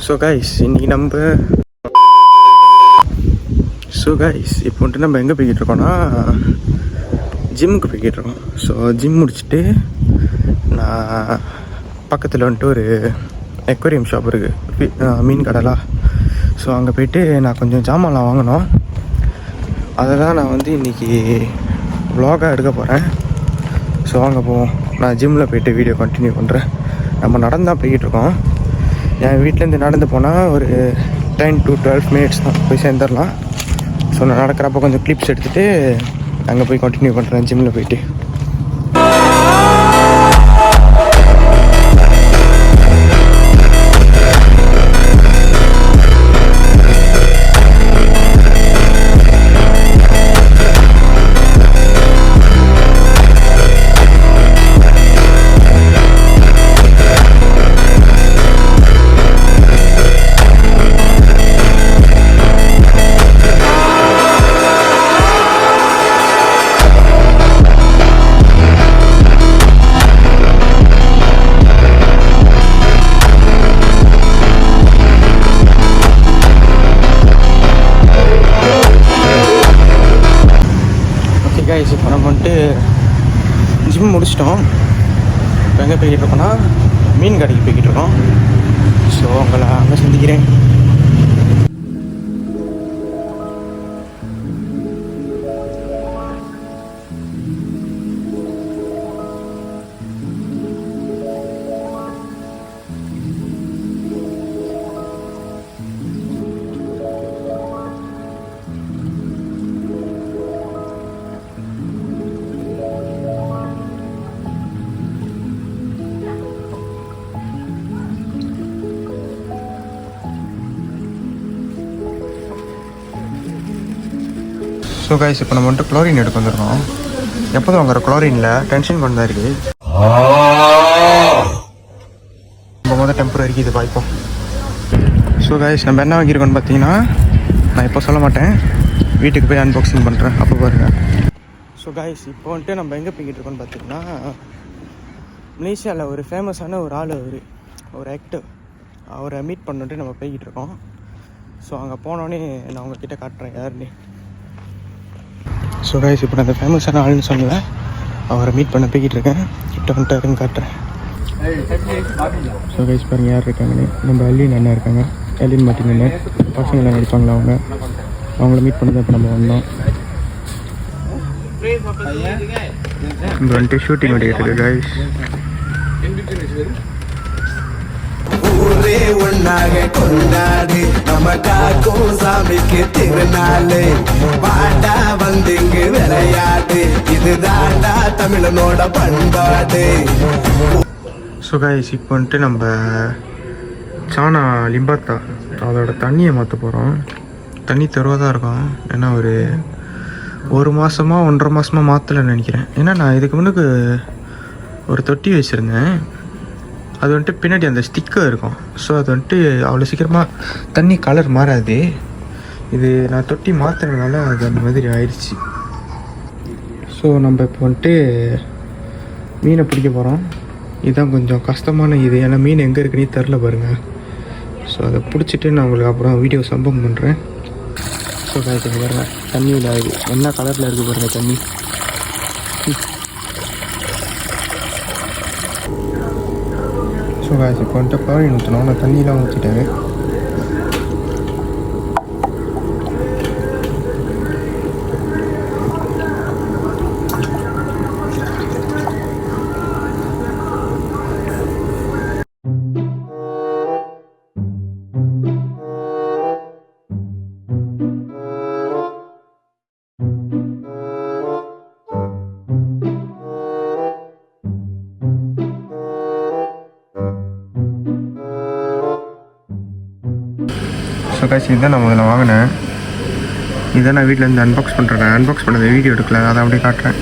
So guys இன்றைக்கி இப்போ வந்துட்டு நம்ம எங்கே போய்கிட்டு இருக்கோம்னா ஜிம்முக்கு போய்கிட்டு இருக்கோம். ஸோ ஜிம் முடிச்சுட்டு நான் பக்கத்தில் வந்துட்டு ஒரு அக்வேரியம் ஷாப் இருக்குது, மீன் கடலாம். ஸோ அங்கே போய்ட்டு நான் கொஞ்சம் ஜாமான்லாம் வாங்கினோம். அதை தான் நான் வந்து இன்றைக்கி வ்ளாகாக எடுக்க போகிறேன். ஸோ வாங்க போவோம். நான் ஜிம்மில் போய்ட்டு வீடியோ கண்டினியூ பண்ணுறேன். நம்ம நடந்தான் போய்கிட்டு இருக்கோம். என் வீட்டிலேருந்து நடந்து போனால் ஒரு 10 to 12 minutes தான் போய் சேர்ந்துடலாம். ஸோ நான் நடக்கிறப்ப கொஞ்சம் கிளிப்ஸ் எடுத்துகிட்டு அங்கே போய் கண்டினியூ பண்ணுறேன் ஜிம்மில் போய்ட்டு. கைஸ் இப்போ நம்ம வந்துட்டு ஜிம் முடிச்சிட்டோம். இப்போ எங்கே போய்கிட்டு இருக்கோம்னா மீன் கடைக்கு போய்கிட்டு இருக்கோம். ஸோ உங்களை அங்கே சந்திக்கிறேன். ஸோ கைஸ் இப்போ நம்ம வந்துட்டு குளோரின் எடுக்க வந்துருக்கோம். எப்போதும் வாங்குற குளோரினில் டென்ஷன் கொண்டு தான் இருக்குது. நம்ம டெம்பரரிக்கு இது பாய்ப்போம். ஸோ கைஸ் நம்ம என்ன வாங்கியிருக்கோன்னு பார்த்தீங்கன்னா, நான் இப்போ சொல்ல மாட்டேன், வீட்டுக்கு போய் அன்பாக்சிங் பண்ணுறேன், அப்போ பாருங்கள். ஸோ கைஸ் இப்போ வந்துட்டு நம்ம எங்கே போய்கிட்டு இருக்கோன்னு பார்த்தீங்கன்னா, மலேசியாவில் ஒரு ஃபேமஸான ஒரு ஆள், ஒரு ஆக்டர், அவரை மீட் பண்ணிட்டு நம்ம போய்கிட்டு இருக்கோம். ஸோ அங்கே போனோடனே நான் உங்ககிட்ட காட்டுறேன் யாருன்னு. ஸோ கைஸ் இப்போ நான் அந்த ஃபேமஸான ஆள்னு சொன்னல, அவரை மீட் பண்ண போய்கிட்டு இருக்கேன். கிட்ட வந்துட்டாருன்னு காட்டுறேன். ஸோ கைஸ் பாருங்கள் யார் இருக்காங்கன்னு. நம்ம அலின் அண்ணா இருக்காங்க, அலின் மாட்டின் அண்ணன். பசங்களாம் நடிப்பாங்களா அவங்கள மீட் பண்ணதான் இப்போ நம்ம வந்தோம். இங்கே வந்துட்டு ஷூட்டிங் ஓடிக்கிட்டு இருக்கு கைஸ். ஊரே ஒன்னாக கொண்டாடு, நமக்காக்கும் சாமிக்கு திருநாளு, பாட்டா வந்து இங்கு விளையாடு, இதுதாண்டா தமிழனோட பண்பாடு. ஸோ கைஸ் இப்போ வந்துட்டு நம்ம சானா லிம்பாத்தா அதோட தண்ணியை மாற்ற போகிறோம். தண்ணி தருவதாக இருக்கும். ஏன்னா ஒரு மாதமாக 1.5 மாதமாக மாற்றலைன்னு நினைக்கிறேன். ஏன்னா நான் இதுக்கு முன்னுக்கு ஒரு தொட்டி வச்சுருந்தேன். அது வந்துட்டு பின்னாடி அந்த ஸ்டிக்கர் இருக்கும். ஸோ அது வந்துட்டு அவ்வளோ சீக்கிரமாக தண்ணி கலர் மாறாது. இது நான் தொட்டி மாற்றுறதுனால அது அந்த மாதிரி ஆயிடுச்சு. ஸோ நம்ம இப்போ வந்துட்டு மீனை பிடிக்க போகிறோம். இதுதான் கொஞ்சம் கஷ்டமான இது, ஏன்னா மீன் எங்கே இருக்குன்னே தெரில பாருங்கள். ஸோ அதை பிடிச்சிட்டு நான் உங்களுக்கு அப்புறம் வீடியோ சம்பவம் பண்ணுறேன். ஸோ காய்ச்சி பாருங்கள், தண்ணியில் ஆகுது, என்ன கலரில் இருக்குது பாருங்கள் தண்ணி. ஸோ காய்ச்சி இப்போ வந்துட்டு குளோரின் ஊற்றணும். நான் தண்ணியெலாம் ஊற்றிட்டேன். ஸோ காய்ச்சி இதுதான் நான் முதல்ல வாங்கினேன். இதை நான் வீட்டிலேருந்து அன்பாக்ஸ் பண்ணுறேன். அன்பாக்ஸ் பண்ணதை வீடியோ எடுக்கல, அதை அப்படியே காட்டுறேன்.